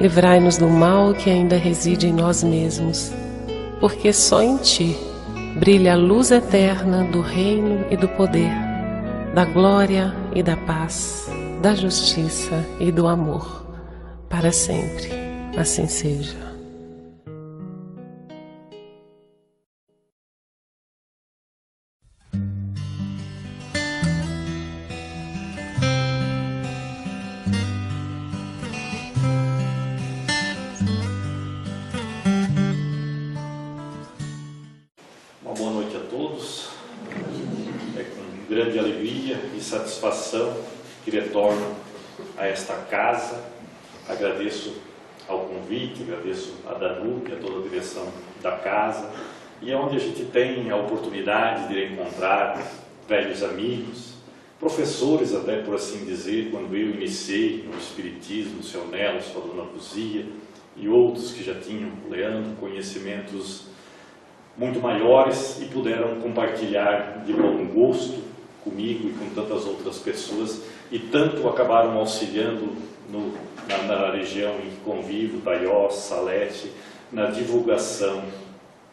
livrai-nos do mal que ainda reside em nós mesmos, porque só em Ti brilha a luz eterna do reino e do poder, da glória e da paz, da justiça e do amor, para sempre. Assim seja. Uma boa noite a todos. É com grande alegria e satisfação que retorno a esta casa. Agradeço ao convite, agradeço a Danube, a toda a direção da casa, e é onde a gente tem a oportunidade de encontrar velhos amigos, professores até por assim dizer, quando eu iniciei no Espiritismo, o seu Nelo, sua Dona Luzia, e outros que já tinham, Leandro, conhecimentos muito maiores e puderam compartilhar de bom gosto comigo e com tantas outras pessoas, e tanto acabaram auxiliando na região em que convivo, Taiós, Salete, na divulgação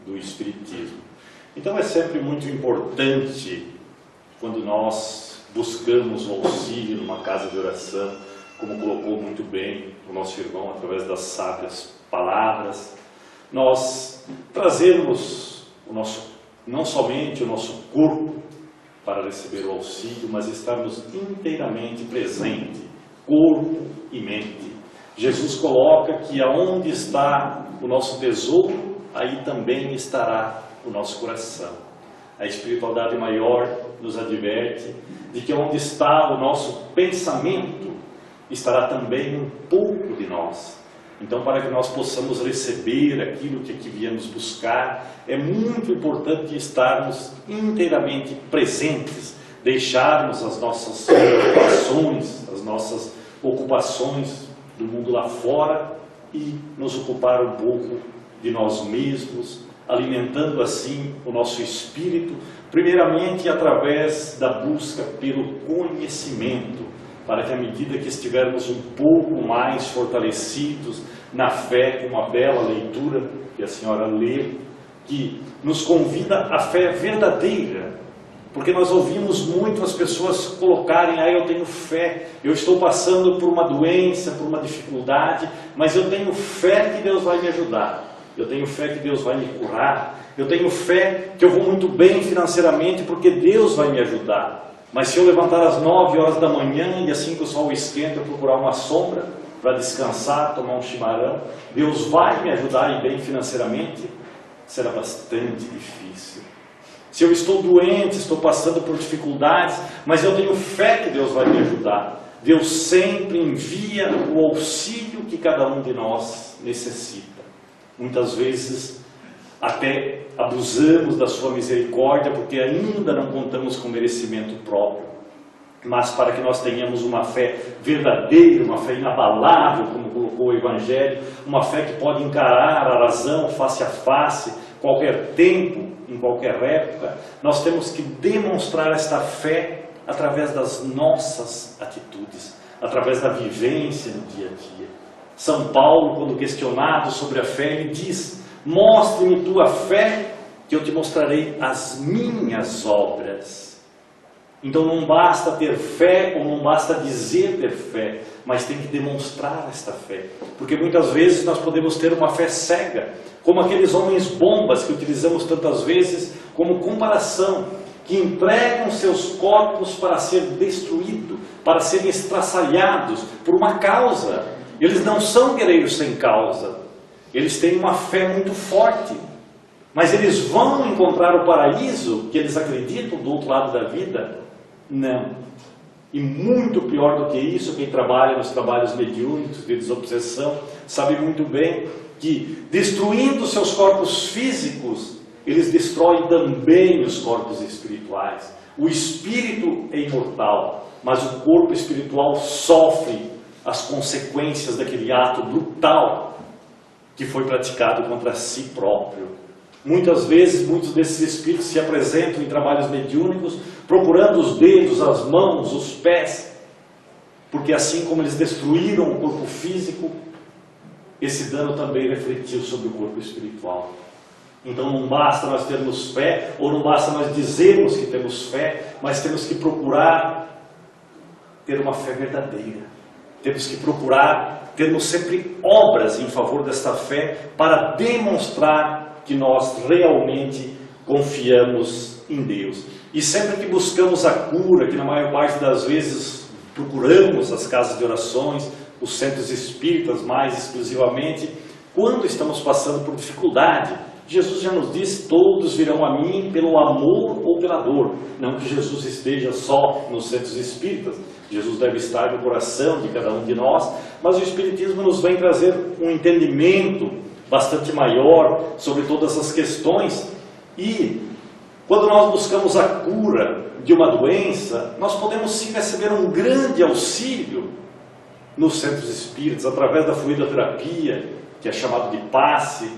do Espiritismo. Então é sempre muito importante quando nós buscamos o auxílio numa casa de oração, como colocou muito bem o nosso irmão através das sábias palavras, nós trazermos não somente o nosso corpo para receber o auxílio, mas estarmos inteiramente presentes, corpo e mente. Jesus coloca que aonde está o nosso tesouro, aí também estará o nosso coração. A espiritualidade maior nos adverte de que onde está o nosso pensamento, estará também um pouco de nós. Então, para que nós possamos receber aquilo que aqui viemos buscar, é muito importante estarmos inteiramente presentes, deixarmos as nossas preocupações, as nossas ocupações do mundo lá fora e nos ocupar um pouco de nós mesmos, alimentando assim o nosso espírito, primeiramente através da busca pelo conhecimento, para que à medida que estivermos um pouco mais fortalecidos na fé, com uma bela leitura que a senhora lê, que nos convida à fé verdadeira, porque nós ouvimos muito as pessoas colocarem: eu tenho fé, eu estou passando por uma doença, por uma dificuldade, mas eu tenho fé que Deus vai me ajudar, eu tenho fé que Deus vai me curar, eu tenho fé que eu vou muito bem financeiramente porque Deus vai me ajudar. Mas se eu levantar às 9 horas da manhã e assim que o sol esquenta eu procurar uma sombra para descansar, tomar um chimarrão, Deus vai me ajudar a ir bem financeiramente? Será bastante difícil. Se eu estou doente, estou passando por dificuldades, mas eu tenho fé que Deus vai me ajudar. Deus sempre envia o auxílio que cada um de nós necessita. Muitas vezes até abusamos da sua misericórdia, porque ainda não contamos com merecimento próprio. Mas para que nós tenhamos uma fé verdadeira, uma fé inabalável, como colocou o Evangelho, uma fé que pode encarar a razão face a face, qualquer tempo, em qualquer época, nós temos que demonstrar esta fé através das nossas atitudes, através da vivência no dia a dia. São Paulo, quando questionado sobre a fé, ele diz: mostre-me tua fé, que eu te mostrarei as minhas obras. Então não basta ter fé, ou não basta dizer ter fé, mas tem que demonstrar esta fé. Porque muitas vezes nós podemos ter uma fé cega, como aqueles homens bombas que utilizamos tantas vezes como comparação, que entregam seus corpos para ser destruído, para serem estraçalhados por uma causa. Eles não são guerreiros sem causa. Eles têm uma fé muito forte, mas eles vão encontrar o paraíso que eles acreditam do outro lado da vida? Não. E muito pior do que isso, quem trabalha nos trabalhos mediúnicos de desobsessão sabe muito bem que, destruindo seus corpos físicos, eles destroem também os corpos espirituais. O espírito é imortal, mas o corpo espiritual sofre as consequências daquele ato brutal que foi praticado contra si próprio. Muitas vezes, muitos desses espíritos se apresentam em trabalhos mediúnicos, procurando os dedos, as mãos, os pés, porque assim como eles destruíram o corpo físico, esse dano também refletiu sobre o corpo espiritual. Então não basta nós termos fé, ou não basta nós dizermos que temos fé, mas temos que procurar ter uma fé verdadeira. Temos que procurar termos sempre obras em favor desta fé para demonstrar que nós realmente confiamos em Deus. E sempre que buscamos a cura, que na maior parte das vezes procuramos as casas de orações, os centros espíritas mais exclusivamente, quando estamos passando por dificuldade, Jesus já nos disse, todos virão a mim pelo amor ou pela dor. Não que Jesus esteja só nos centros espíritas, Jesus deve estar no coração de cada um de nós, mas o Espiritismo nos vem trazer um entendimento bastante maior sobre todas as questões. E quando nós buscamos a cura de uma doença, nós podemos sim receber um grande auxílio nos centros espíritas, através da fluidoterapia, que é chamado de passe,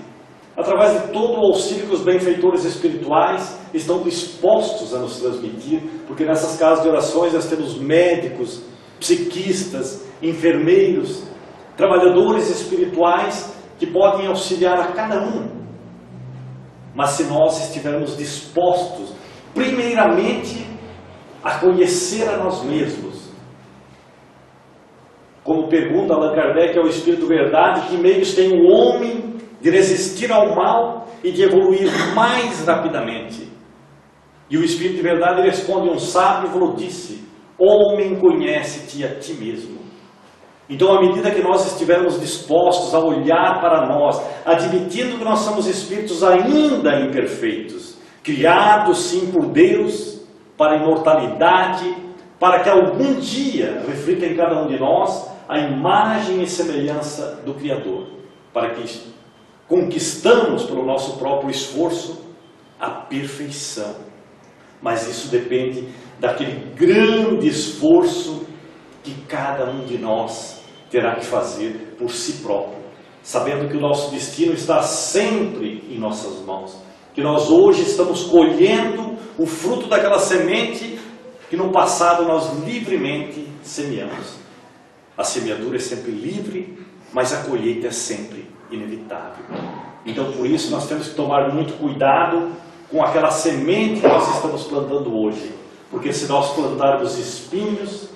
através de todo o auxílio que os benfeitores espirituais estão dispostos a nos transmitir, porque nessas casas de orações nós temos médicos, psiquistas, enfermeiros, trabalhadores espirituais que podem auxiliar a cada um. Mas se nós estivermos dispostos, primeiramente, a conhecer a nós mesmos, como pergunta Allan Kardec ao Espírito Verdade, que meios tem o homem de resistir ao mal e de evoluir mais rapidamente? E o Espírito de Verdade responde: um sábio disse, homem, conhece-te a ti mesmo. Então, à medida que nós estivermos dispostos a olhar para nós, admitindo que nós somos espíritos ainda imperfeitos, criados sim por Deus, para a imortalidade, para que algum dia reflita em cada um de nós a imagem e semelhança do Criador, para que conquistamos pelo nosso próprio esforço a perfeição. Mas isso depende daquele grande esforço que cada um de nós terá que fazer por si próprio, sabendo que o nosso destino está sempre em nossas mãos, que nós hoje estamos colhendo o fruto daquela semente que no passado nós livremente semeamos. A semeadura é sempre livre, mas a colheita é sempre inevitável. Então por isso nós temos que tomar muito cuidado com aquela semente que nós estamos plantando hoje, porque se nós plantarmos espinhos,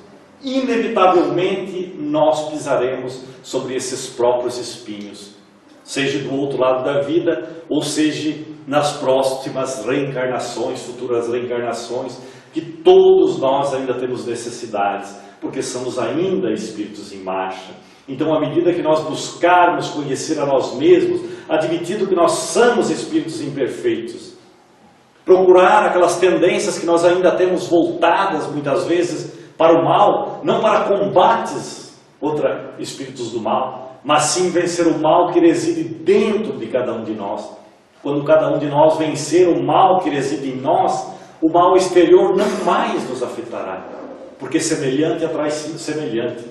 inevitavelmente nós pisaremos sobre esses próprios espinhos, seja do outro lado da vida, ou seja nas próximas reencarnações, futuras reencarnações, que todos nós ainda temos necessidades, porque somos ainda espíritos em marcha. Então, à medida que nós buscarmos conhecer a nós mesmos, admitindo que nós somos espíritos imperfeitos, procurar aquelas tendências que nós ainda temos voltadas muitas vezes para o mal, não para combates contra espíritos do mal, mas sim vencer o mal que reside dentro de cada um de nós. Quando cada um de nós vencer o mal que reside em nós, o mal exterior não mais nos afetará, porque semelhante atrai semelhante.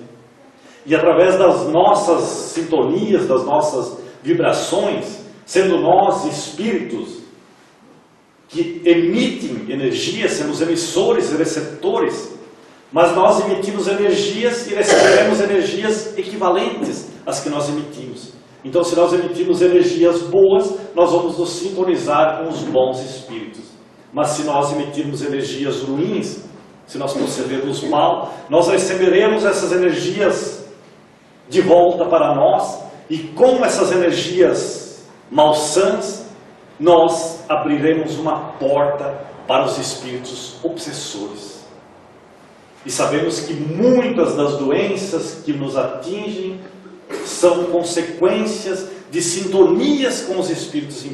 E através das nossas sintonias, das nossas vibrações, sendo nós espíritos que emitem energia, somos emissores e receptores, mas nós emitimos energias e receberemos energias equivalentes às que nós emitimos. Então, se nós emitimos energias boas, nós vamos nos sintonizar com os bons espíritos. Mas se nós emitirmos energias ruins, se nós procedermos mal, nós receberemos essas energias de volta para nós, e com essas energias malsãs, nós abriremos uma porta para os espíritos obsessores. E sabemos que muitas das doenças que nos atingem são consequências de sintonias com os espíritos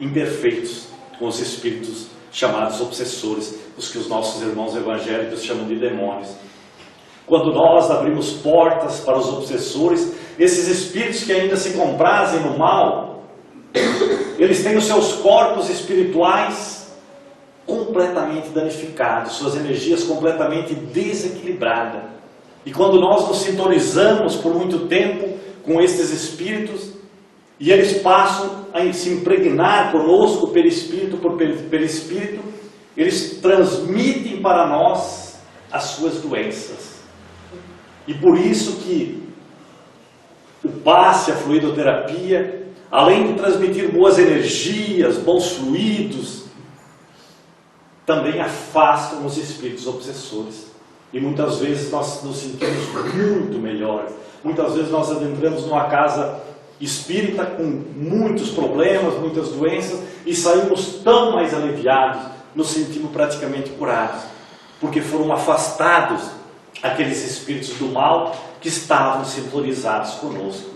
imperfeitos, com os espíritos chamados obsessores, os que os nossos irmãos evangélicos chamam de demônios. Quando nós abrimos portas para os obsessores, esses espíritos que ainda se comprazem no mal, eles têm os seus corpos espirituais completamente danificados, suas energias completamente desequilibradas. E quando nós nos sintonizamos por muito tempo com estes espíritos, e eles passam a se impregnar conosco perispírito por perispírito, eles transmitem para nós as suas doenças. E por isso que o passe, a fluidoterapia, além de transmitir boas energias, bons fluidos, também afastam os espíritos obsessores. E muitas vezes nós nos sentimos muito melhores. Muitas vezes nós adentramos numa casa espírita com muitos problemas, muitas doenças, e saímos tão mais aliviados, nos sentimos praticamente curados, porque foram afastados aqueles espíritos do mal que estavam sintonizados conosco.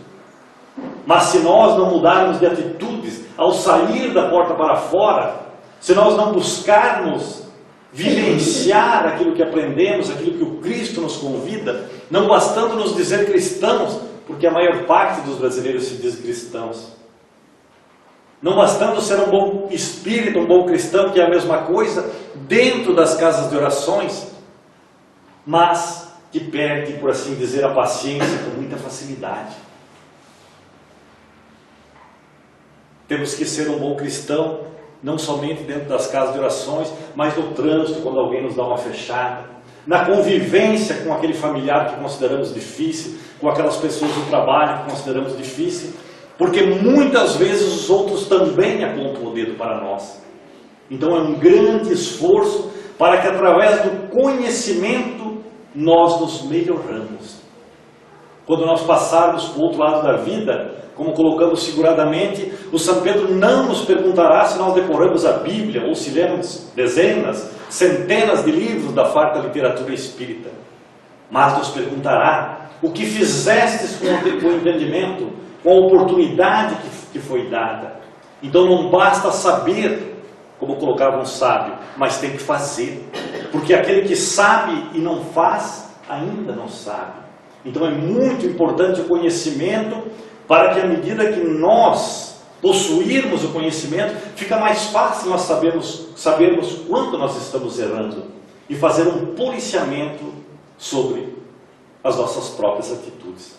Mas se nós não mudarmos de atitudes ao sair da porta para fora, se nós não buscarmos vivenciar aquilo que aprendemos, aquilo que o Cristo nos convida, não bastando nos dizer cristãos, porque a maior parte dos brasileiros se diz cristãos, não bastando ser um bom espírito, um bom cristão, que é a mesma coisa, dentro das casas de orações, mas que perde, por assim dizer, a paciência com muita facilidade. Temos que ser um bom cristão, não somente dentro das casas de orações, mas no trânsito, quando alguém nos dá uma fechada, na convivência com aquele familiar que consideramos difícil, com aquelas pessoas do trabalho que consideramos difícil, porque muitas vezes os outros também apontam o dedo para nós. Então é um grande esforço para que através do conhecimento nós nos melhoramos. Quando nós passarmos para o outro lado da vida, como colocamos figuradamente, o São Pedro não nos perguntará se nós decoramos a Bíblia ou se lemos dezenas, centenas de livros da farta literatura espírita, mas nos perguntará o que fizestes com o entendimento, com a oportunidade que foi dada. Então não basta saber, como colocava um sábio, mas tem que fazer, porque aquele que sabe e não faz, ainda não sabe. Então é muito importante o conhecimento, para que à medida que nós possuirmos o conhecimento, fica mais fácil nós sabermos quando nós estamos errando e fazer um policiamento sobre as nossas próprias atitudes.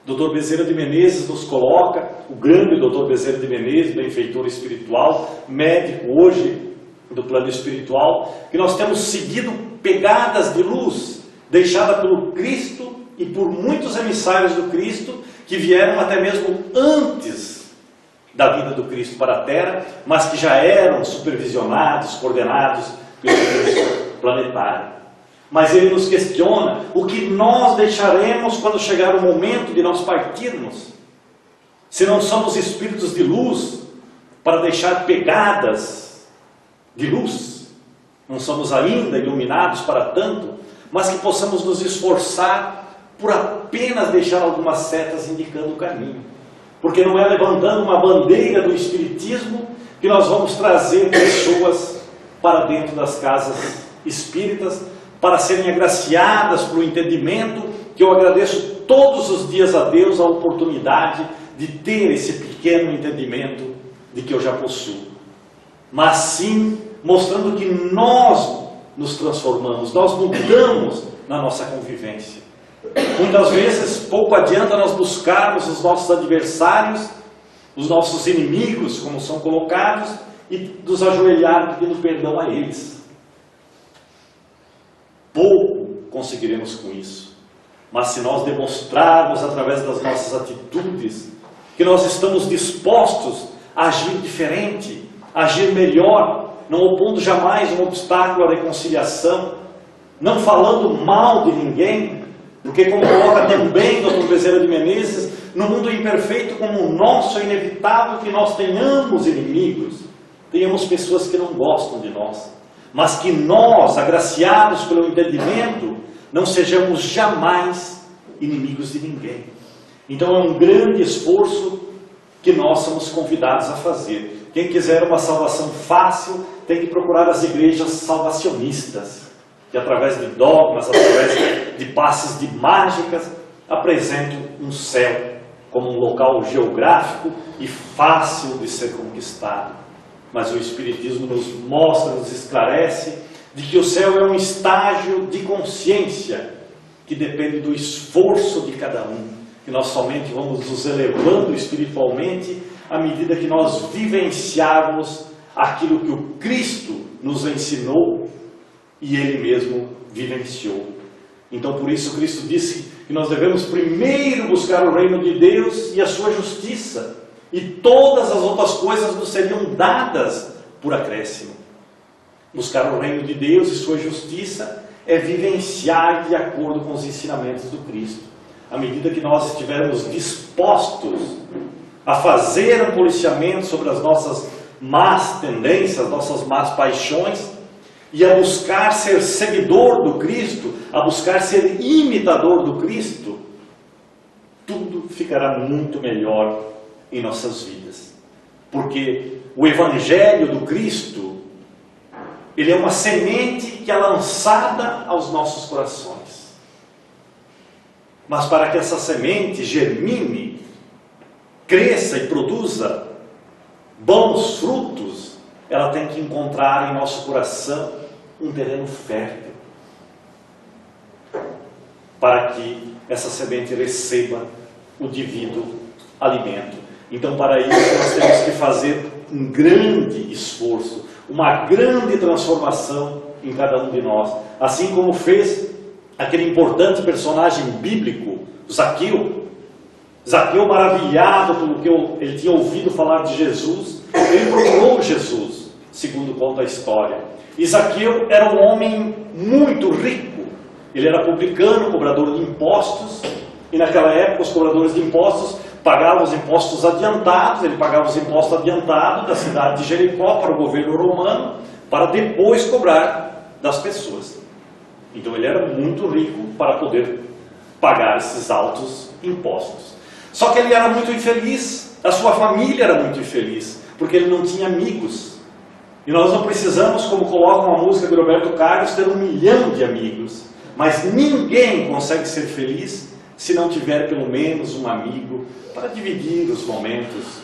Dr. Bezerra de Menezes nos coloca, o grande Dr. Bezerra de Menezes, benfeitor espiritual, médico hoje do plano espiritual, que nós temos seguido pegadas de luz deixadas pelo Cristo e por muitos emissários do Cristo, que vieram até mesmo antes da vinda do Cristo para a Terra, mas que já eram supervisionados, coordenados pelo Cristo planetário. Mas ele nos questiona o que nós deixaremos quando chegar o momento de nós partirmos. Se não somos espíritos de luz para deixar pegadas de luz, não somos ainda iluminados para tanto, mas que possamos nos esforçar por apenas deixar algumas setas indicando o caminho. Porque não é levantando uma bandeira do Espiritismo que nós vamos trazer pessoas para dentro das casas espíritas, para serem agraciadas pelo entendimento, que eu agradeço todos os dias a Deus a oportunidade de ter esse pequeno entendimento de que eu já possuo. Mas sim mostrando que nós nos transformamos, nós mudamos na nossa convivência. Muitas vezes, pouco adianta nós buscarmos os nossos adversários, os nossos inimigos, como são colocados, e nos ajoelhar pedindo perdão a eles. Pouco conseguiremos com isso. Mas se nós demonstrarmos através das nossas atitudes que nós estamos dispostos a agir diferente, a agir melhor, não opondo jamais um obstáculo à reconciliação, não falando mal de ninguém, porque como coloca também Dr. Bezerra de Menezes, no mundo imperfeito como o nosso é inevitável que nós tenhamos inimigos, tenhamos pessoas que não gostam de nós, mas que nós, agraciados pelo entendimento, não sejamos jamais inimigos de ninguém. Então é um grande esforço que nós somos convidados a fazer. Quem quiser uma salvação fácil, tem que procurar as igrejas salvacionistas, que através de dogmas, através de passes de mágicas, apresentam um céu como um local geográfico e fácil de ser conquistado. Mas o Espiritismo nos mostra, nos esclarece, de que o céu é um estágio de consciência que depende do esforço de cada um, que nós somente vamos nos elevando espiritualmente à medida que nós vivenciarmos aquilo que o Cristo nos ensinou e Ele mesmo vivenciou. Então por isso Cristo disse que nós devemos primeiro buscar o reino de Deus e a sua justiça, e todas as outras coisas nos seriam dadas por acréscimo. Buscar o reino de Deus e sua justiça é vivenciar de acordo com os ensinamentos do Cristo. À medida que nós estivermos dispostos a fazer um policiamento sobre as nossas más tendências, nossas más paixões, e a buscar ser seguidor do Cristo, a buscar ser imitador do Cristo, tudo ficará muito melhor em nossas vidas. Porque o Evangelho do Cristo, ele é uma semente que é lançada aos nossos corações. Mas para que essa semente germine, cresça e produza bons frutos, ela tem que encontrar em nosso coração um terreno fértil, para que essa semente receba o devido alimento. Então, para isso, nós temos que fazer um grande esforço, uma grande transformação em cada um de nós. Assim como fez aquele importante personagem bíblico, Zaqueu. Zaqueu, maravilhado pelo que ele tinha ouvido falar de Jesus, ele procurou Jesus, segundo conta a história. E Zaqueu era um homem muito rico. Ele era publicano, cobrador de impostos, e naquela época os cobradores de impostos pagavam os impostos adiantados. Ele pagava os impostos adiantados da cidade de Jericó para o governo romano, para depois cobrar das pessoas. Então ele era muito rico para poder pagar esses altos impostos. Só que ele era muito infeliz, a sua família era muito infeliz, porque ele não tinha amigos. E nós não precisamos, como coloca uma música do Roberto Carlos, ter 1 milhão de amigos. Mas ninguém consegue ser feliz se não tiver pelo menos um amigo para dividir os momentos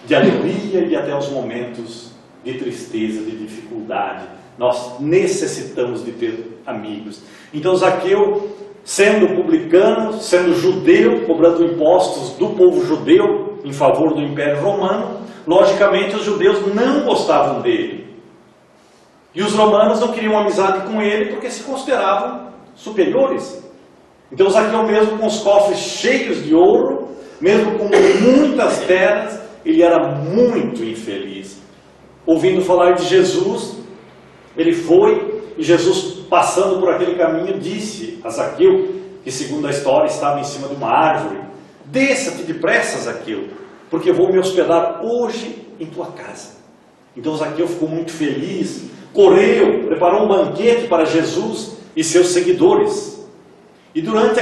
de alegria e até os momentos de tristeza, de dificuldade. Nós necessitamos de ter amigos. Então Zaqueu, sendo publicano, sendo judeu, cobrando impostos do povo judeu em favor do Império Romano, logicamente os judeus não gostavam dele. E os romanos não queriam amizade com ele porque se consideravam superiores. Então Zaqueu, mesmo com os cofres cheios de ouro, mesmo com muitas terras, ele era muito infeliz. Ouvindo falar de Jesus, ele foi, e Jesus, passando por aquele caminho, disse a Zaqueu, que segundo a história estava em cima de uma árvore: desça-te depressa, Zaqueu, porque eu vou me hospedar hoje em tua casa. Então Zaqueu ficou muito feliz, correu, preparou um banquete para Jesus e seus seguidores. E durante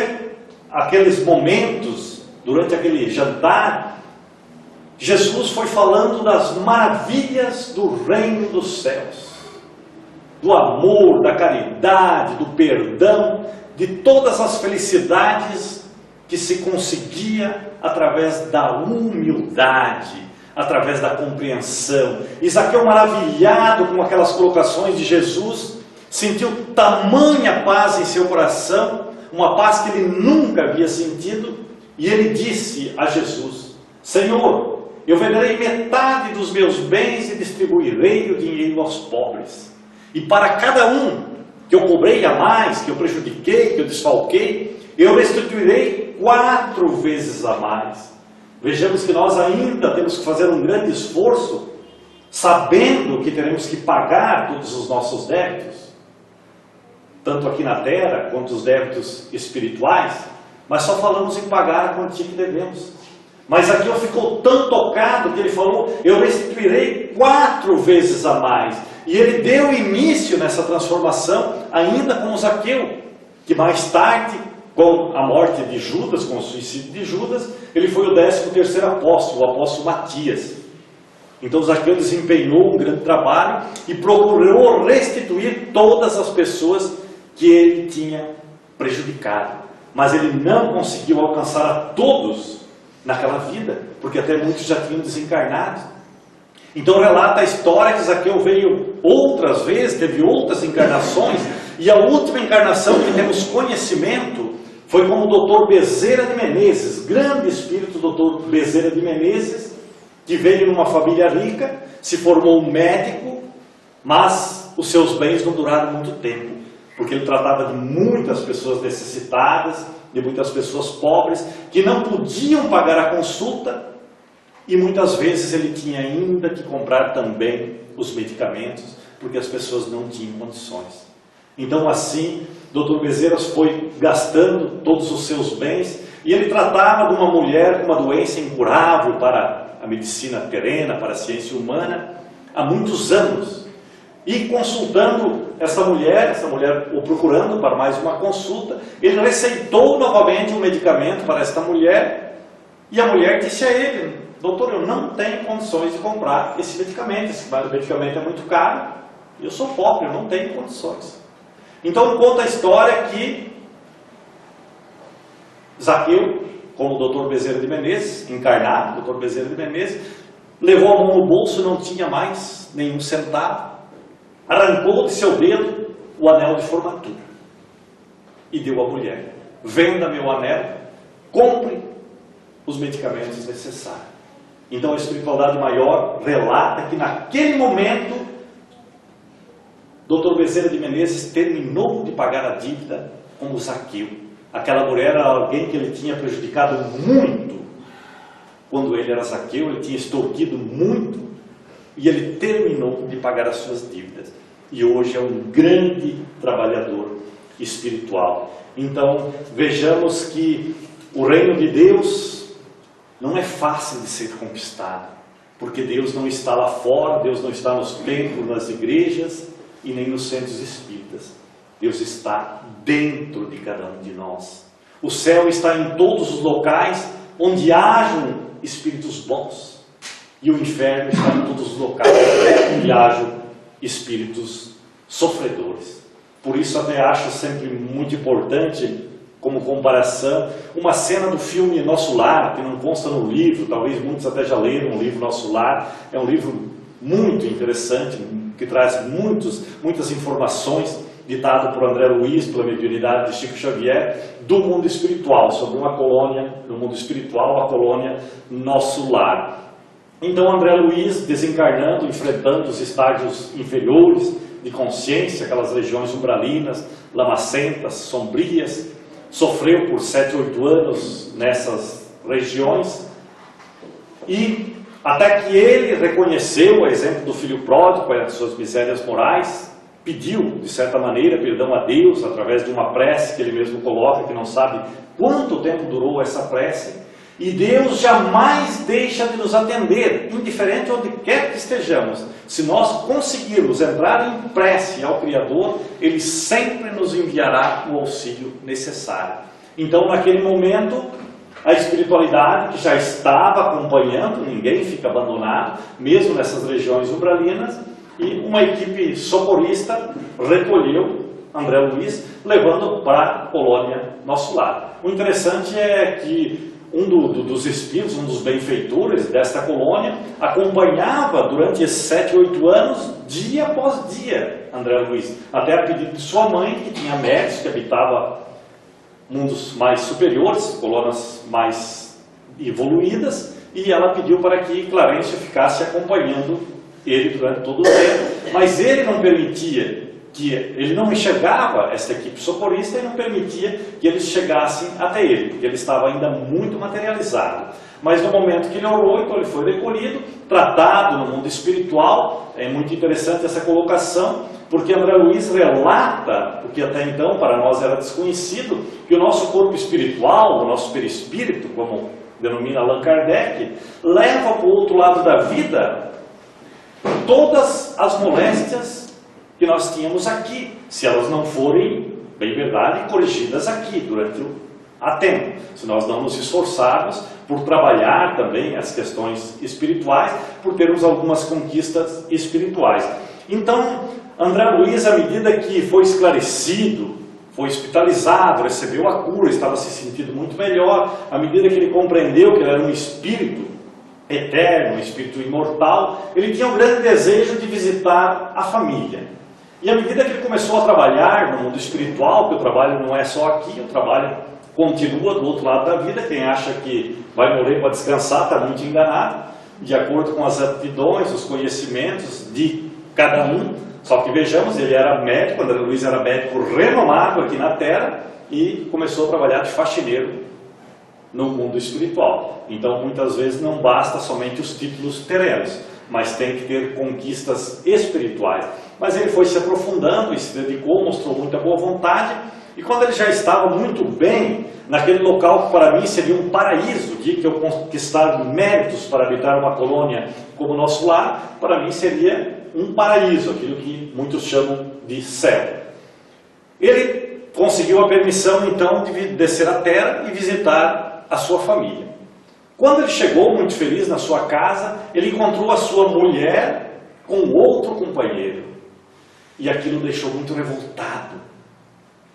aqueles momentos, durante aquele jantar, Jesus foi falando das maravilhas do reino dos céus, do amor, da caridade, do perdão, de todas as felicidades que se conseguia através da humildade, através da compreensão. E Zaqueu, maravilhado com aquelas colocações de Jesus, sentiu tamanha paz em seu coração, uma paz que ele nunca havia sentido, e ele disse a Jesus: Senhor, eu venderei metade dos meus bens e distribuirei o dinheiro aos pobres. E para cada um que eu cobrei a mais, que eu prejudiquei, que eu desfalquei, eu restituirei 4 vezes a mais. Vejamos que nós ainda temos que fazer um grande esforço, sabendo que teremos que pagar todos os nossos débitos, tanto aqui na terra quanto os débitos espirituais, mas só falamos em pagar a quantia que devemos. Mas aqui ficou tão tocado que ele falou: eu restituirei 4 vezes a mais. E ele deu início nessa transformação ainda com Zaqueu, que mais tarde, com a morte de Judas, com o suicídio de Judas, ele foi o 13º apóstolo, o apóstolo Matias. Então Zaqueu desempenhou um grande trabalho e procurou restituir todas as pessoas que ele tinha prejudicado. Mas ele não conseguiu alcançar a todos naquela vida, porque até muitos já tinham desencarnado. Então relata a história que Zaqueu veio outras vezes, teve outras encarnações, e a última encarnação que temos conhecimento foi como o Dr. Bezerra de Menezes, grande espírito Dr. Bezerra de Menezes, que veio numa família rica, se formou médico, mas os seus bens não duraram muito tempo, porque ele tratava de muitas pessoas necessitadas, de muitas pessoas pobres que não podiam pagar a consulta e muitas vezes ele tinha ainda que comprar também os medicamentos porque as pessoas não tinham condições. Então assim, Dr. Bezerra foi gastando todos os seus bens e ele tratava de uma mulher com uma doença incurável para a medicina terrena, para a ciência humana, há muitos anos. E consultando essa mulher o procurando para mais uma consulta, ele receitou novamente um medicamento para esta mulher e a mulher disse a ele: doutor, eu não tenho condições de comprar esse medicamento é muito caro, eu sou pobre, eu não tenho condições. Então conta a história que Zaqueu, como o Dr. Bezerra de Menezes, encarnado, Dr. Bezerra de Menezes, levou a mão no bolso, não tinha mais nenhum centavo, arrancou de seu dedo o anel de formatura e deu à mulher: venda meu anel, compre os medicamentos necessários. Então a espiritualidade maior relata que naquele momento Dr. Bezerra de Menezes terminou de pagar a dívida com o Zaqueu. Aquela mulher era alguém que ele tinha prejudicado muito. Quando ele era Zaqueu, ele tinha extorquido muito e ele terminou de pagar as suas dívidas. E hoje é um grande trabalhador espiritual. Então vejamos que o reino de Deus não é fácil de ser conquistado, porque Deus não está lá fora, Deus não está nos templos, nas igrejas e nem nos centros espíritas. Deus está dentro de cada um de nós. O céu está em todos os locais onde hajam espíritos bons, e o inferno está em todos os locais onde hajam espíritos sofredores. Por isso até acho sempre muito importante, como comparação, uma cena do filme Nosso Lar, que não consta no livro, talvez muitos até já leram o livro Nosso Lar. É um livro muito interessante, que traz muitas informações, ditado por André Luiz, pela mediunidade de Chico Xavier, do mundo espiritual, sobre uma colônia, no mundo espiritual, a colônia Nosso Lar. Então André Luiz, desencarnando, enfrentando os estágios inferiores de consciência, aquelas regiões umbralinas, lamacentas, sombrias, sofreu por 7, 8 anos nessas regiões, e até que ele reconheceu, a exemplo do filho pródigo, as suas misérias morais, pediu, de certa maneira, perdão a Deus, através de uma prece que ele mesmo coloca, que não sabe quanto tempo durou essa prece. E Deus jamais deixa de nos atender, indiferente onde quer que estejamos. Se nós conseguirmos entrar em prece ao Criador, Ele sempre nos enviará o auxílio necessário. Então, naquele momento, a espiritualidade que já estava acompanhando, ninguém fica abandonado, mesmo nessas regiões umbralinas, e uma equipe socorrista recolheu André Luiz, levando para a colônia Nosso Lar. O interessante é que um dos espíritos, um dos benfeitores desta colônia, acompanhava durante esses 7, 8 anos, dia após dia, André Luiz, até a pedido de sua mãe, que tinha médicos, que habitava mundos mais superiores, colônias mais evoluídas, e ela pediu para que Clarencio ficasse acompanhando ele durante todo o tempo, mas ele não permitia, ele não enxergava essa equipe socorrista e não permitia que eles chegassem até ele, porque ele estava ainda muito materializado. Mas no momento que ele orou, então ele foi recolhido, tratado no mundo espiritual. É muito interessante essa colocação, porque André Luiz relata, o que até então para nós era desconhecido, que o nosso corpo espiritual, o nosso perispírito, como denomina Allan Kardec, leva para o outro lado da vida todas as moléstias que nós tínhamos aqui, se elas não forem, bem verdade, corrigidas aqui durante a tempo. Se nós não nos esforçarmos por trabalhar também as questões espirituais, por termos algumas conquistas espirituais. Então, André Luiz, à medida que foi esclarecido, foi hospitalizado, recebeu a cura, estava se sentindo muito melhor, à medida que ele compreendeu que ele era um espírito eterno, um espírito imortal, ele tinha um grande desejo de visitar a família. E à medida que ele começou a trabalhar no mundo espiritual, porque o trabalho não é só aqui, o trabalho continua do outro lado da vida, quem acha que vai morrer para descansar está muito enganado, de acordo com as aptidões, os conhecimentos de cada um. Só que vejamos, ele era médico, André Luiz era médico renomado aqui na Terra, e começou a trabalhar de faxineiro no mundo espiritual. Então, muitas vezes não basta somente os títulos terrenos, mas tem que ter conquistas espirituais. Mas ele foi se aprofundando e se dedicou, mostrou muita boa vontade, e quando ele já estava muito bem naquele local que para mim seria um paraíso, de que eu conquistar méritos para habitar uma colônia como o nosso lar, para mim seria um paraíso, aquilo que muitos chamam de céu. Ele conseguiu a permissão então de descer à terra e visitar a sua família. Quando ele chegou muito feliz na sua casa, ele encontrou a sua mulher com outro companheiro, e aquilo o deixou muito revoltado,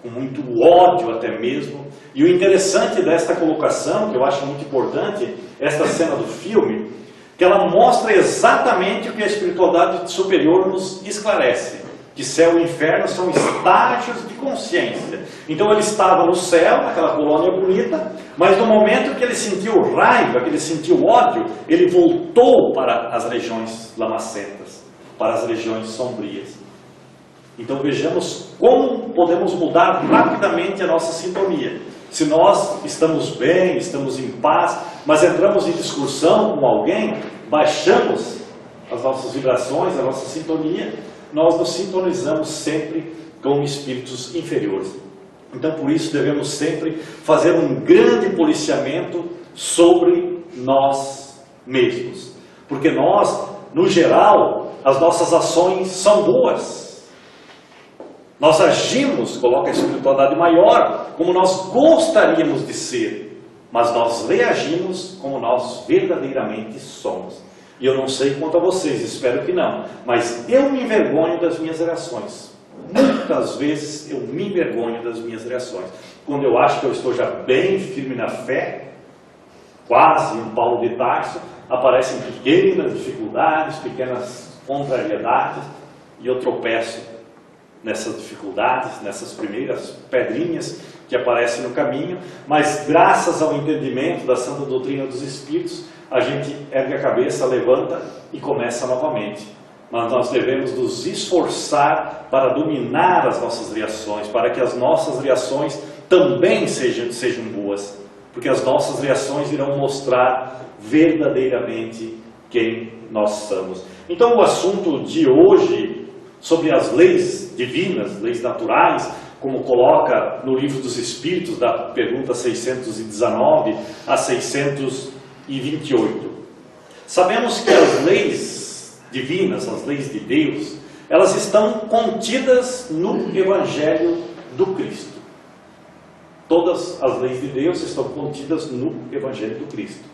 com muito ódio até mesmo. E o interessante desta colocação, que eu acho muito importante, esta cena do filme, que ela mostra exatamente o que a espiritualidade superior nos esclarece, que céu e inferno são estágios de consciência. Então ele estava no céu, naquela colônia bonita, mas no momento que ele sentiu raiva, que ele sentiu ódio, ele voltou para as regiões lamacentas, para as regiões sombrias. Então vejamos como podemos mudar rapidamente a nossa sintonia. Se nós estamos bem, estamos em paz, mas entramos em discussão com alguém, baixamos as nossas vibrações, a nossa sintonia, nós nos sintonizamos sempre com espíritos inferiores. Então por isso devemos sempre fazer um grande policiamento sobre nós mesmos. Porque nós, no geral, as nossas ações são boas. Nós agimos, coloca a espiritualidade maior, como nós gostaríamos de ser, mas nós reagimos como nós verdadeiramente somos. E eu não sei quanto a vocês, espero que não, mas eu me envergonho das minhas reações. Muitas vezes eu me envergonho das minhas reações. Quando eu acho que eu estou já bem firme na fé, quase um Paulo de Tarso, aparecem pequenas dificuldades, pequenas contrariedades, e eu tropeço nessas dificuldades, nessas primeiras pedrinhas que aparecem no caminho, mas graças ao entendimento da santa doutrina dos Espíritos, a gente ergue a cabeça, levanta e começa novamente. Mas nós devemos nos esforçar para dominar as nossas reações, para que as nossas reações também sejam boas, porque as nossas reações irão mostrar verdadeiramente quem nós somos. Então o assunto de hoje, sobre as leis divinas, leis naturais, como coloca no Livro dos Espíritos, da pergunta 619 a 628. Sabemos que as leis divinas, as leis de Deus, elas estão contidas no Evangelho do Cristo. Todas as leis de Deus estão contidas no Evangelho do Cristo.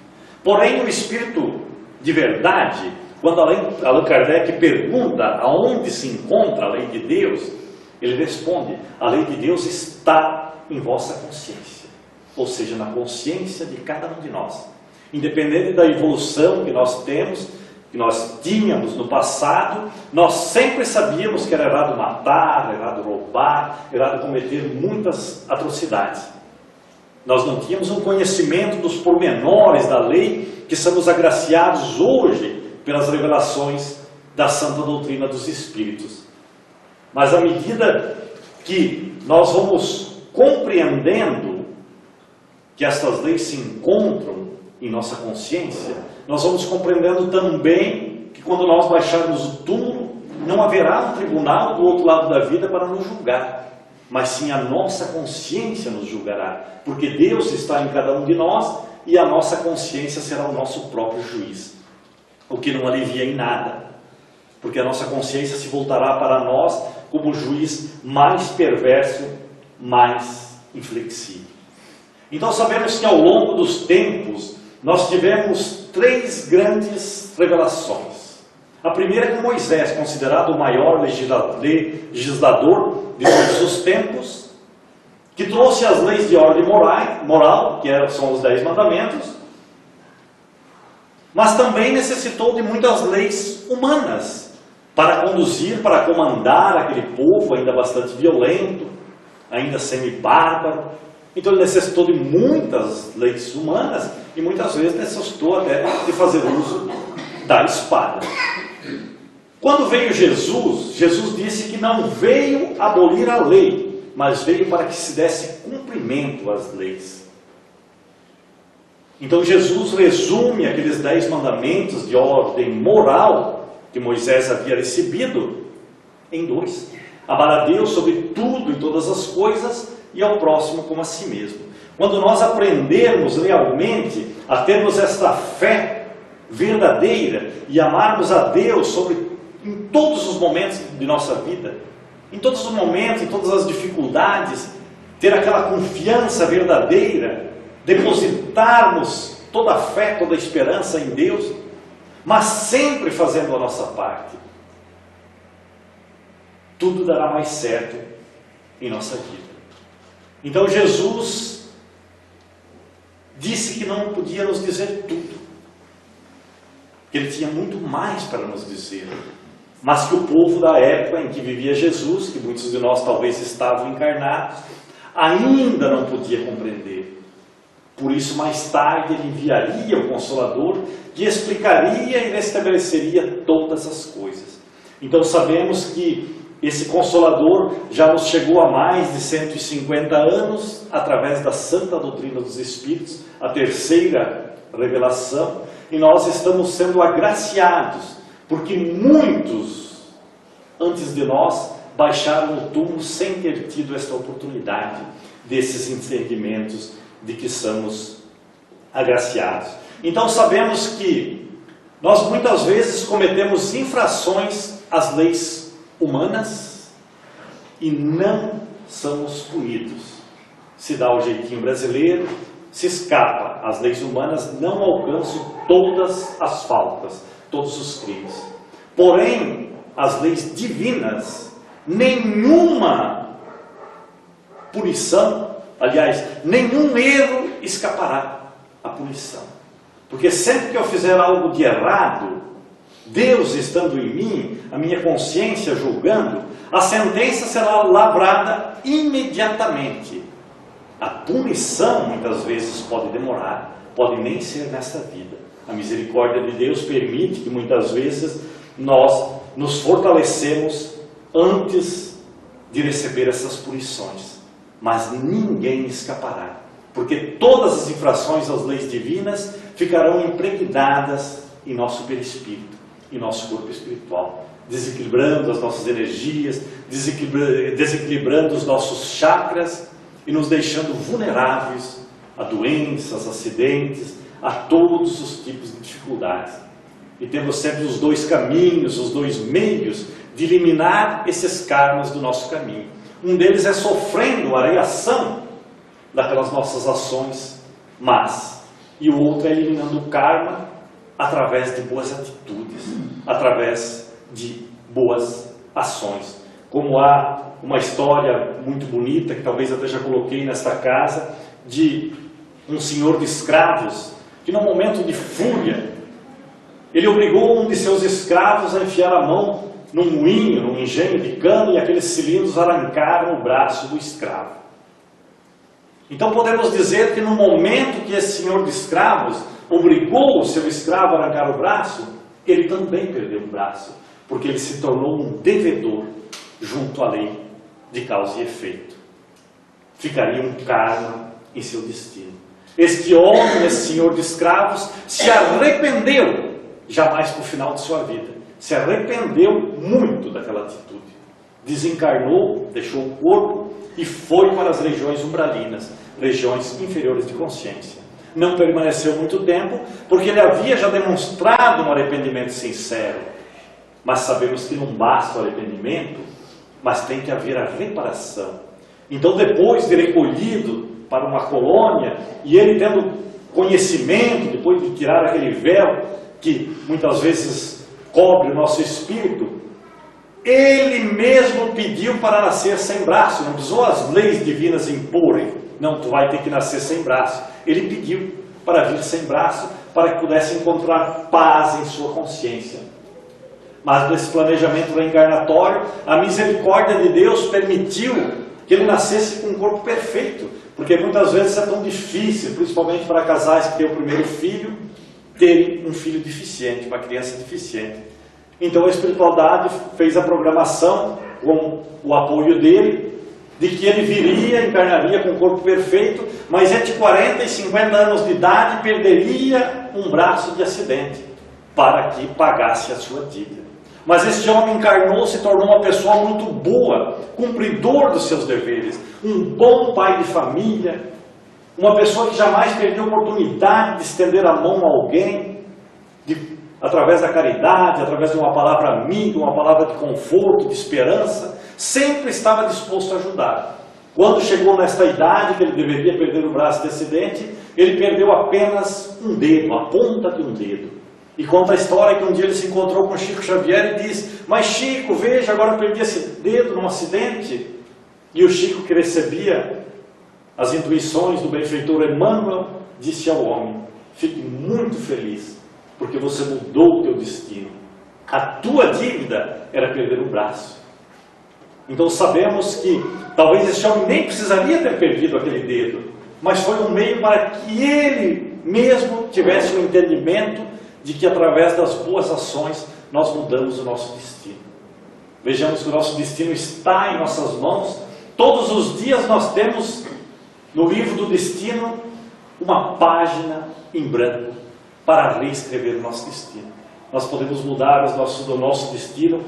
Porém, o Espírito de verdade, quando Allan Kardec pergunta aonde se encontra a lei de Deus, ele responde: a lei de Deus está em vossa consciência, ou seja, na consciência de cada um de nós. Independente da evolução que nós temos, que nós tínhamos no passado, nós sempre sabíamos que era errado matar, errado roubar, errado cometer muitas atrocidades. Nós não tínhamos um conhecimento dos pormenores da lei que somos agraciados hoje pelas revelações da santa doutrina dos Espíritos. Mas à medida que nós vamos compreendendo que estas leis se encontram em nossa consciência, nós vamos compreendendo também que quando nós baixarmos o túmulo, não haverá um tribunal do outro lado da vida para nos julgar, mas sim a nossa consciência nos julgará, porque Deus está em cada um de nós e a nossa consciência será o nosso próprio juiz. O que não alivia em nada, porque a nossa consciência se voltará para nós como o juiz mais perverso, mais inflexível. Então sabemos que ao longo dos tempos nós tivemos 3 grandes revelações. A primeira é que Moisés, considerado o maior legislador de todos os tempos, que trouxe as leis de ordem moral, que são os 10 mandamentos, mas também necessitou de muitas leis humanas para conduzir, para comandar aquele povo ainda bastante violento, ainda semi-bárbaro. Então ele necessitou de muitas leis humanas e muitas vezes necessitou até de fazer uso da espada. Quando veio Jesus, Jesus disse que não veio abolir a lei, mas veio para que se desse cumprimento às leis. Então Jesus resume aqueles 10 mandamentos de ordem moral que Moisés havia recebido em 2. Amar a Deus sobre tudo e todas as coisas e ao próximo como a si mesmo. Quando nós aprendermos realmente a termos esta fé verdadeira e amarmos a Deus em todos os momentos de nossa vida, em todos os momentos, em todas as dificuldades, ter aquela confiança verdadeira, depositarmos toda a fé, toda a esperança em Deus, mas sempre fazendo a nossa parte, tudo dará mais certo em nossa vida. Então Jesus disse que não podia nos dizer tudo, que Ele tinha muito mais para nos dizer, mas que o povo da época em que vivia Jesus, que muitos de nós talvez estavam encarnados, ainda não podia compreender. Por isso, mais tarde, Ele enviaria o Consolador, que explicaria e restabeleceria todas as coisas. Então sabemos que esse Consolador já nos chegou há mais de 150 anos, através da Santa Doutrina dos Espíritos, a terceira revelação, e nós estamos sendo agraciados, porque muitos antes de nós baixaram o túmulo sem ter tido esta oportunidade desses entendimentos de que somos agraciados. Então sabemos que nós muitas vezes cometemos infrações às leis humanas e não somos punidos. Se dá o jeitinho brasileiro, se escapa. As leis humanas não alcançam todas as faltas, todos os crimes. Porém, as leis divinas, nenhuma punição, aliás, nenhum erro escapará à punição. Porque sempre que eu fizer algo de errado, Deus estando em mim, a minha consciência julgando, a sentença será lavrada imediatamente. A punição muitas vezes pode demorar, pode nem ser nesta vida. A misericórdia de Deus permite que muitas vezes nós nos fortalecemos antes de receber essas punições. Mas ninguém escapará, porque todas as infrações às leis divinas ficarão impregnadas em nosso perispírito, em nosso corpo espiritual, desequilibrando as nossas energias, desequilibrando os nossos chakras e nos deixando vulneráveis a doenças, acidentes, a todos os tipos de dificuldades. E temos sempre os dois caminhos, os dois meios de eliminar esses karmas do nosso caminho. Um deles é sofrendo a reação daquelas nossas ações más. E o outro é eliminando o karma através de boas atitudes, através de boas ações. Como há uma história muito bonita, que talvez até já coloquei nesta casa, de um senhor de escravos, que num momento de fúria, ele obrigou um de seus escravos a enfiar a mão num moinho, num engenho de cana, e aqueles cilindros arrancaram o braço do escravo. Então podemos dizer que no momento que esse senhor de escravos obrigou o seu escravo a arrancar o braço, ele também perdeu o braço, porque ele se tornou um devedor junto à lei de causa e efeito. Ficaria um karma em seu destino. Este homem, esse senhor de escravos, se arrependeu, jamais para o final de sua vida, se arrependeu muito daquela atitude. Desencarnou, deixou o corpo e foi para as regiões umbralinas, regiões inferiores de consciência. Não permaneceu muito tempo, porque ele havia já demonstrado um arrependimento sincero. Mas sabemos que não basta o arrependimento, mas tem que haver a reparação. Então, depois de recolhido para uma colônia, e ele tendo conhecimento, depois de tirar aquele véu que muitas vezes cobre o nosso espírito, ele mesmo pediu para nascer sem braço. Não precisou as leis divinas imporem, não, tu vai ter que nascer sem braço. Ele pediu para vir sem braço, para que pudesse encontrar paz em sua consciência. Mas nesse planejamento reencarnatório, a misericórdia de Deus permitiu que ele nascesse com um corpo perfeito, porque muitas vezes é tão difícil, principalmente para casais que têm o primeiro filho, terem um filho deficiente, uma criança deficiente. Então a espiritualidade fez a programação com o apoio dele, de que ele viria, encarnaria com um corpo perfeito, mas entre 40 e 50 anos de idade perderia um braço de acidente para que pagasse a sua dívida. Mas esse homem encarnou, se tornou uma pessoa muito boa, cumpridor dos seus deveres, um bom pai de família, uma pessoa que jamais perdeu a oportunidade de estender a mão a alguém, através da caridade, através de uma palavra amiga, uma palavra de conforto, de esperança, sempre estava disposto a ajudar. Quando chegou nesta idade que ele deveria perder o braço de acidente, ele perdeu apenas um dedo, a ponta de um dedo. E conta a história que um dia ele se encontrou com Chico Xavier e disse: mas Chico, veja, agora eu perdi esse dedo num acidente. E o Chico, que recebia as intuições do benfeitor Emmanuel, disse ao homem: fique muito feliz, porque você mudou o teu destino. A tua dívida era perder o braço. Então sabemos que talvez esse homem nem precisaria ter perdido aquele dedo, mas foi um meio para que ele mesmo tivesse um entendimento de que através das boas ações nós mudamos o nosso destino. Vejamos que o nosso destino está em nossas mãos. Todos os dias nós temos no livro do destino uma página em branco para reescrever o nosso destino. Nós podemos mudar o nosso destino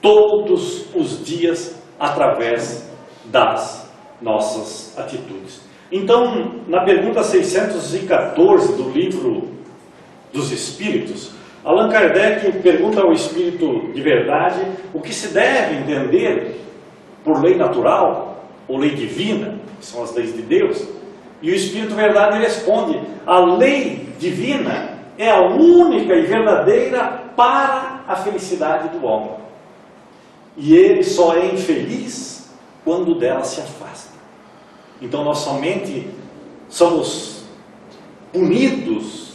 todos os dias através das nossas atitudes. Então, na pergunta 614 do livro dos Espíritos, Allan Kardec pergunta ao Espírito de verdade o que se deve entender por lei natural ou lei divina, que são as leis de Deus. E o Espírito de verdade responde: a lei divina é a única e verdadeira para a felicidade do homem. E ele só é infeliz quando dela se afasta. Então nós somente somos punidos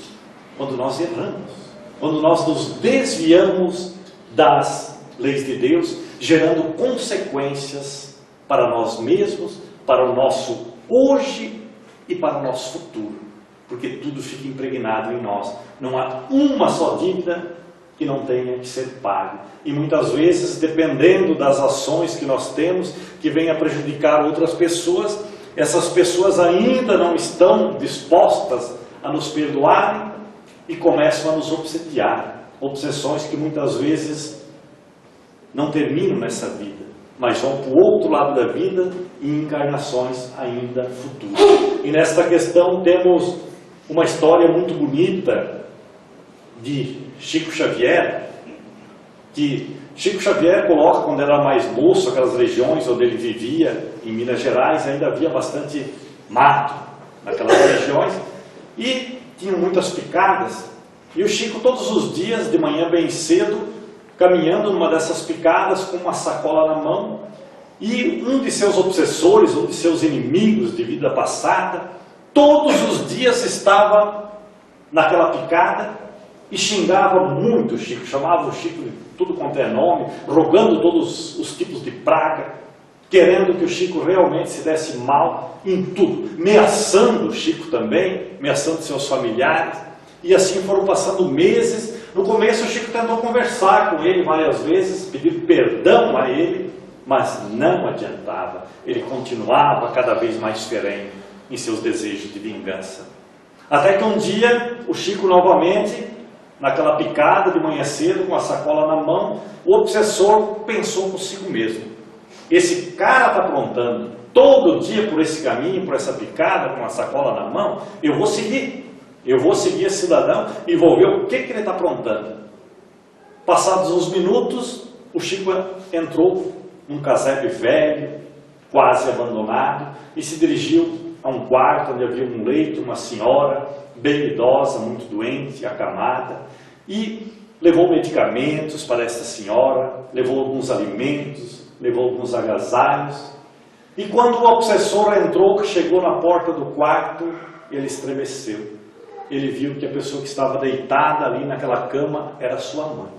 quando nós erramos, quando nós nos desviamos das leis de Deus, gerando consequências para nós mesmos, para o nosso hoje e para o nosso futuro, porque tudo fica impregnado em nós. Não há uma só dívida que não tenha que ser paga. E muitas vezes, dependendo das ações que nós temos, que venham a prejudicar outras pessoas, essas pessoas ainda não estão dispostas a nos perdoarem e começam a nos obsediar. Obsessões que muitas vezes não terminam nessa vida, mas vão para o outro lado da vida em encarnações ainda futuras. E nesta questão temos uma história muito bonita de Chico Xavier, que Chico Xavier coloca quando era mais moço, aquelas regiões onde ele vivia, em Minas Gerais, ainda havia bastante mato naquelas regiões, e tinham muitas picadas, e o Chico todos os dias, de manhã bem cedo, caminhando numa dessas picadas com uma sacola na mão, e um de seus obsessores, um de seus inimigos de vida passada, todos os dias estava naquela picada e xingava muito o Chico, chamava o Chico de tudo quanto é nome, rogando todos os tipos de praga, querendo que o Chico realmente se desse mal em tudo, ameaçando o Chico também, ameaçando seus familiares, e assim foram passando meses. No começo o Chico tentou conversar com ele várias vezes, pedir perdão a ele, mas não adiantava. Ele continuava cada vez mais ferrenho em seus desejos de vingança. Até que um dia o Chico novamente, naquela picada de manhã cedo, com a sacola na mão, o obsessor pensou consigo mesmo: esse cara está aprontando todo dia por esse caminho, por essa picada, com a sacola na mão, eu vou seguir esse cidadão e vou ver o que ele está aprontando. Passados uns minutos, o Chico entrou num casebre velho, quase abandonado, e se dirigiu a um quarto onde havia um leito, uma senhora bem idosa, muito doente, acamada, e levou medicamentos para essa senhora, levou alguns alimentos, levou alguns agasalhos. E quando o obsessor entrou, que chegou na porta do quarto, ele estremeceu. Ele viu que a pessoa que estava deitada ali naquela cama era sua mãe.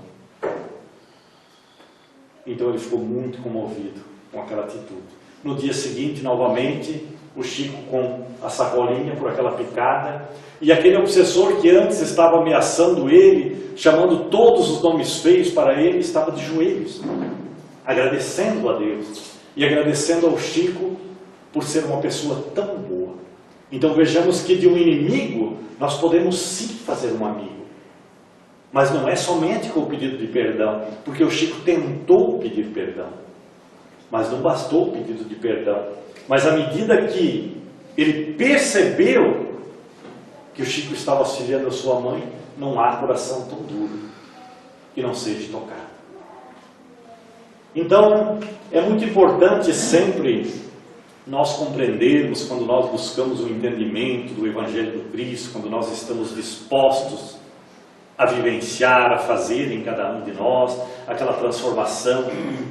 Então ele ficou muito comovido com aquela atitude. No dia seguinte, novamente, o Chico com a sacolinha por aquela picada, e aquele obsessor que antes estava ameaçando ele, chamando todos os nomes feios para ele, estava de joelhos, agradecendo a Deus. e agradecendo ao Chico por ser uma pessoa tão boa. Então vejamos que de um inimigo nós podemos sim fazer um amigo. Mas não é somente com o pedido de perdão, porque o Chico tentou pedir perdão. Mas não bastou o pedido de perdão. Mas à medida que ele percebeu que o Chico estava auxiliando a sua mãe, não há coração tão duro que não seja tocado. Então, é muito importante sempre nós compreendermos, quando nós buscamos o entendimento do Evangelho do Cristo, quando nós estamos dispostos a vivenciar, a fazer em cada um de nós aquela transformação,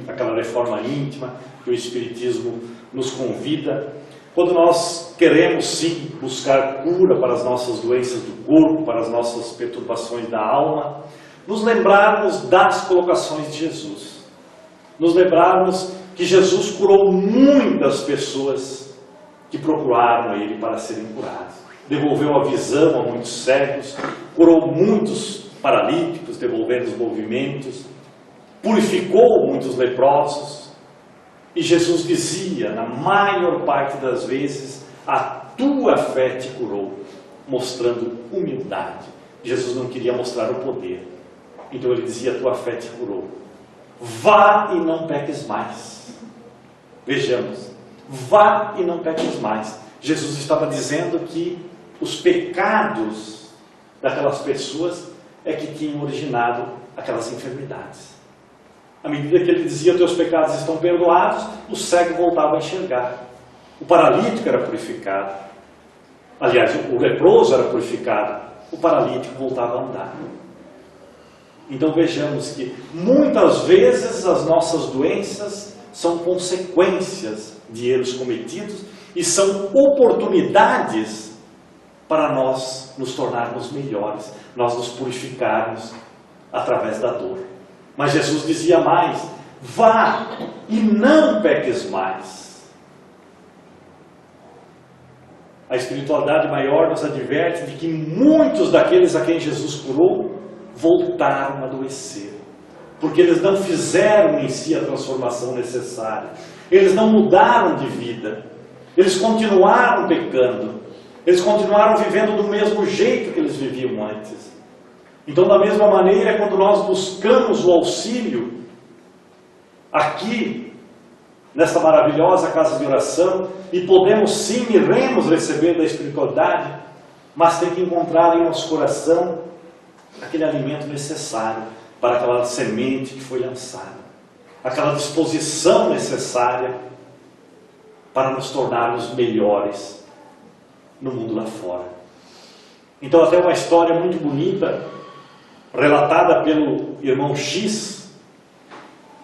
aquela reforma íntima que o Espiritismo nos convida. Quando nós queremos sim buscar cura para as nossas doenças do corpo, para as nossas perturbações da alma, nos lembrarmos das colocações de Jesus. Nos lembrarmos que Jesus curou muitas pessoas que procuraram a Ele para serem curadas. Devolveu a visão a muitos cegos, curou muitos paralíticos, devolvendo os movimentos, purificou muitos leprosos. E Jesus dizia, na maior parte das vezes, a tua fé te curou, mostrando humildade. Jesus não queria mostrar o poder. Então ele dizia, a tua fé te curou. Vá e não peques mais. Vejamos, vá e não peques mais. Jesus estava dizendo que os pecados daquelas pessoas é que tinham originado aquelas enfermidades. À medida que ele dizia, teus pecados estão perdoados, o cego voltava a enxergar. O paralítico era purificado. Aliás, o leproso era purificado. O paralítico voltava a andar. Então vejamos que muitas vezes as nossas doenças são consequências de erros cometidos e são oportunidades para nós nos tornarmos melhores, nós nos purificarmos através da dor. Mas Jesus dizia mais, vá e não peques mais. A espiritualidade maior nos adverte de que muitos daqueles a quem Jesus curou voltaram a adoecer, porque eles não fizeram em si a transformação necessária, eles não mudaram de vida, eles continuaram pecando, eles continuaram vivendo do mesmo jeito que eles viviam antes. Então, da mesma maneira, quando nós buscamos o auxílio aqui, nesta maravilhosa casa de oração, e podemos sim, iremos receber da espiritualidade, mas tem que encontrar em nosso coração aquele alimento necessário para aquela semente que foi lançada, aquela disposição necessária para nos tornarmos melhores no mundo lá fora. Então, até uma história muito bonita relatada pelo irmão X,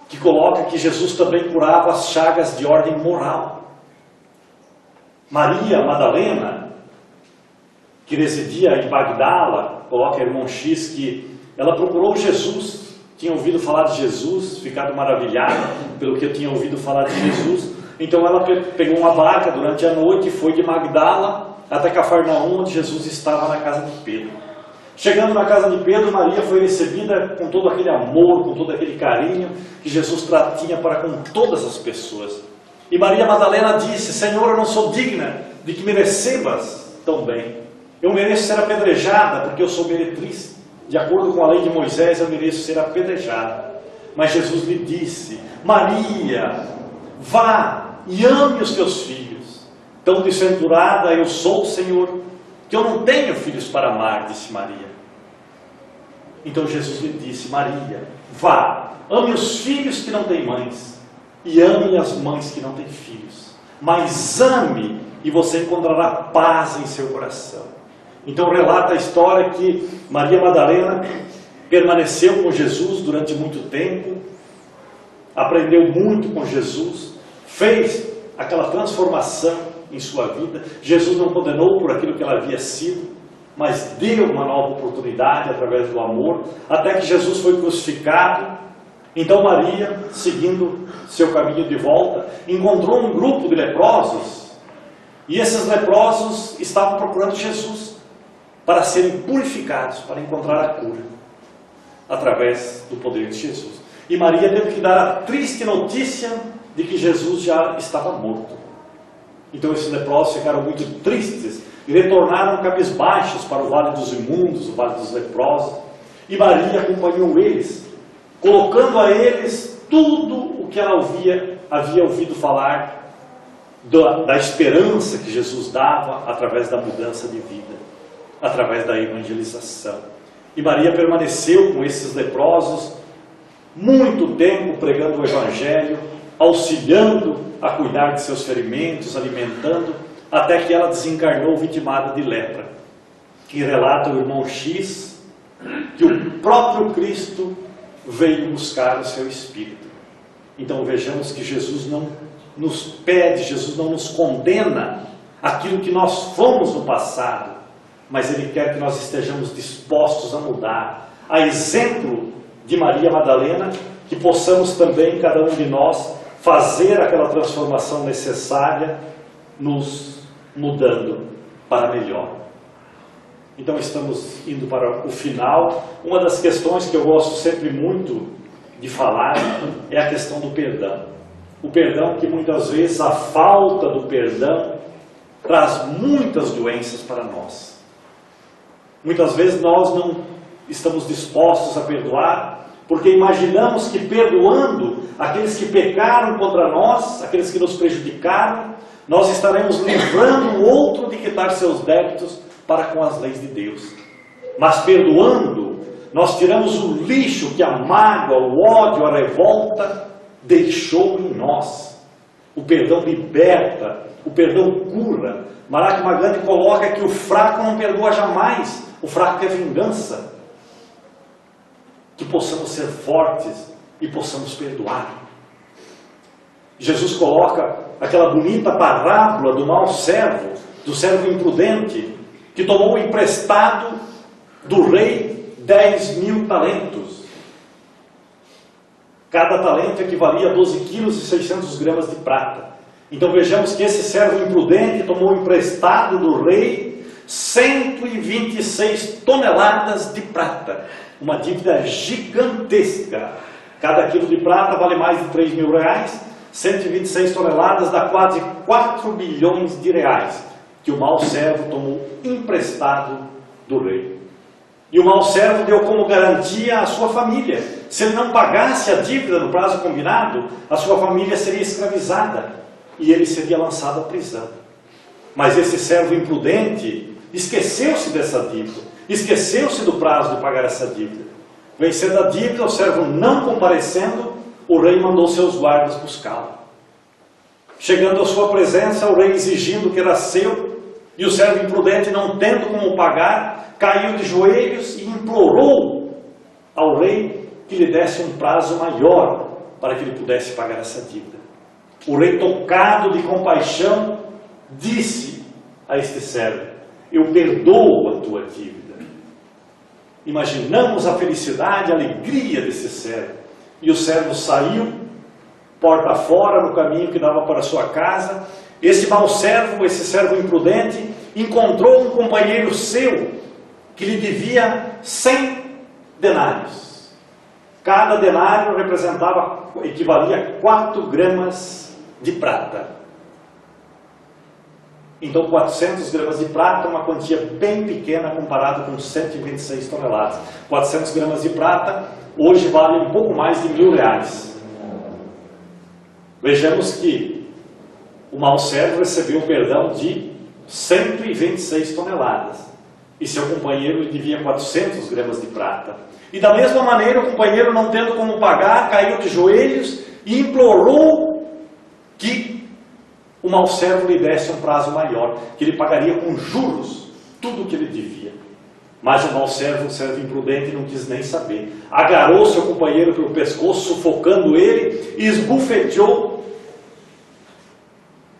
que coloca que Jesus também curava as chagas de ordem moral. Maria Madalena, que residia em Magdala, coloca o irmão X que ela procurou Jesus, tinha ouvido falar de Jesus, ficado maravilhada pelo que eu tinha ouvido falar de Jesus. Então ela pegou uma barca durante a noite e foi de Magdala até Cafarnaum, onde Jesus estava na casa de Pedro. Chegando na casa de Pedro, Maria foi recebida com todo aquele amor, com todo aquele carinho que Jesus tinha para com todas as pessoas. E Maria Madalena disse, Senhor, eu não sou digna de que me recebas tão bem. Eu mereço ser apedrejada porque eu sou meretriz. De acordo com a lei de Moisés, eu mereço ser apedrejada. Mas Jesus lhe disse, Maria, vá e ame os teus filhos. Tão desventurada eu sou, Senhor, que eu não tenho filhos para amar, disse Maria. Então Jesus lhe disse, Maria, vá, ame os filhos que não têm mães, e ame as mães que não têm filhos. Mas ame, e você encontrará paz em seu coração. Então relata a história que Maria Madalena permaneceu com Jesus durante muito tempo, aprendeu muito com Jesus, fez aquela transformação em sua vida. Jesus não condenou por aquilo que ela havia sido, mas deu uma nova oportunidade através do amor, até que Jesus foi crucificado. Então Maria, seguindo seu caminho de volta, encontrou um grupo de leprosos, e esses leprosos estavam procurando Jesus para serem purificados, para encontrar a cura através do poder de Jesus. E Maria teve que dar a triste notícia de que Jesus já estava morto. Então esses leprosos ficaram muito tristes e retornaram cabisbaixos para o Vale dos Imundos, o Vale dos Leprosos. E Maria acompanhou eles, colocando a eles tudo o que ela havia ouvido falar da esperança que Jesus dava através da mudança de vida, através da evangelização. E Maria permaneceu com esses leprosos muito tempo pregando o Evangelho, auxiliando a cuidar de seus ferimentos, alimentando, até que ela desencarnou vitimada de lepra. E relata o irmão X que o próprio Cristo veio buscar o seu espírito. Então vejamos que Jesus não nos pede, Jesus não nos condena aquilo que nós fomos no passado, mas Ele quer que nós estejamos dispostos a mudar. A exemplo de Maria Madalena, que possamos também, cada um de nós, fazer aquela transformação necessária, nos mudando para melhor. Então estamos indo para o final. Uma das questões que eu gosto sempre muito de falar é a questão do perdão. O perdão que muitas vezes, a falta do perdão, traz muitas doenças para nós. Muitas vezes nós não estamos dispostos a perdoar, porque imaginamos que perdoando aqueles que pecaram contra nós, aqueles que nos prejudicaram, nós estaremos livrando o outro de quitar seus débitos para com as leis de Deus. Mas perdoando, nós tiramos o lixo que a mágoa, o ódio, a revolta deixou em nós. O perdão liberta, o perdão cura. Mahatma Gandhi coloca que o fraco não perdoa jamais, o fraco quer vingança. Que possamos ser fortes e possamos perdoar. Jesus coloca aquela bonita parábola do mau servo, do servo imprudente, que tomou emprestado do rei 10.000 talentos. Cada talento equivalia a 12 quilos e 600 gramas de prata. Então vejamos que esse servo imprudente tomou emprestado do rei 126 toneladas de prata. Uma dívida gigantesca. Cada quilo de prata vale mais de 3 mil reais. 126 toneladas dá quase 4 bilhões de reais, que o mau servo tomou emprestado do rei. E o mau servo deu como garantia à sua família. Se ele não pagasse a dívida no prazo combinado, a sua família seria escravizada e ele seria lançado à prisão. Mas esse servo imprudente esqueceu-se dessa dívida, esqueceu-se do prazo de pagar essa dívida. Vencendo a dívida, o servo não comparecendo, o rei mandou seus guardas buscá-lo. Chegando à sua presença, o rei exigindo o que era seu, e o servo imprudente, não tendo como pagar, caiu de joelhos e implorou ao rei que lhe desse um prazo maior para que ele pudesse pagar essa dívida. O rei, tocado de compaixão, disse a este servo: eu perdoo a tua dívida. Imaginamos a felicidade, a alegria desse servo. E o servo saiu, porta fora, no caminho que dava para sua casa. Esse mau servo, esse servo imprudente, encontrou um companheiro seu que lhe devia 100 denários. Cada denário equivalia a 4 gramas de prata. Então 400 gramas de prata, uma quantia bem pequena comparado com 126 toneladas. 400 gramas de prata hoje vale um pouco mais de 1.000 reais. Vejamos que o mau servo recebeu o perdão de 126 toneladas. E seu companheiro lhe devia 400 gramas de prata. E da mesma maneira, o companheiro, não tendo como pagar, caiu de joelhos e implorou que o mau servo lhe desse um prazo maior, que ele pagaria com juros tudo o que ele devia. Mas o mau servo, o servo imprudente, não quis nem saber. Agarrou seu companheiro pelo pescoço, sufocando ele, e esbufeteou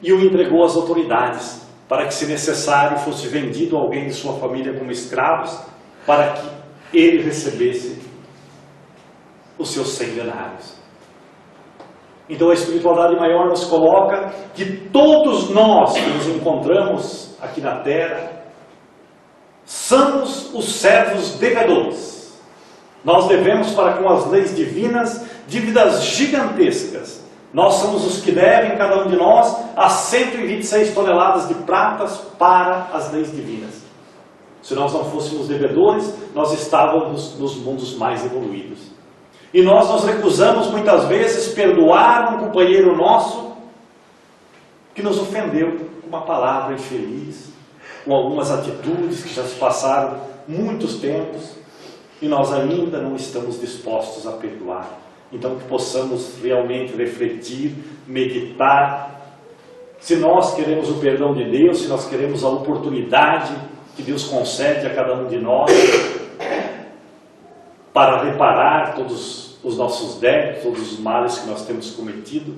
e o entregou às autoridades, para que, se necessário, fosse vendido a alguém de sua família como escravos, para que ele recebesse os seus 100 denários. Então a espiritualidade maior nos coloca que todos nós que nos encontramos aqui na Terra somos os servos devedores. Nós devemos para com as leis divinas dívidas gigantescas, Nós somos os que devem, cada um de nós, as 126 toneladas de pratas para as leis divinas. Se nós não fôssemos devedores, nós estávamos nos mundos mais evoluídos. E nós nos recusamos muitas vezes perdoar um companheiro nosso que nos ofendeu com uma palavra infeliz, com algumas atitudes que já se passaram muitos tempos, e nós ainda não estamos dispostos a perdoar. Então que possamos realmente refletir, meditar, se nós queremos o perdão de Deus, se nós queremos a oportunidade que Deus concede a cada um de nós para reparar todos os nossos débitos, todos os males que nós temos cometido,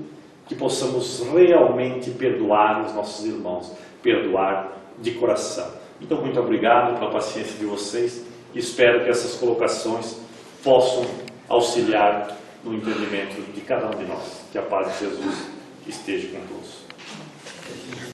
que possamos realmente perdoar os nossos irmãos, perdoar de coração. Então, muito obrigado pela paciência de vocês e espero que essas colocações possam auxiliar no entendimento de cada um de nós. Que a paz de Jesus esteja com todos.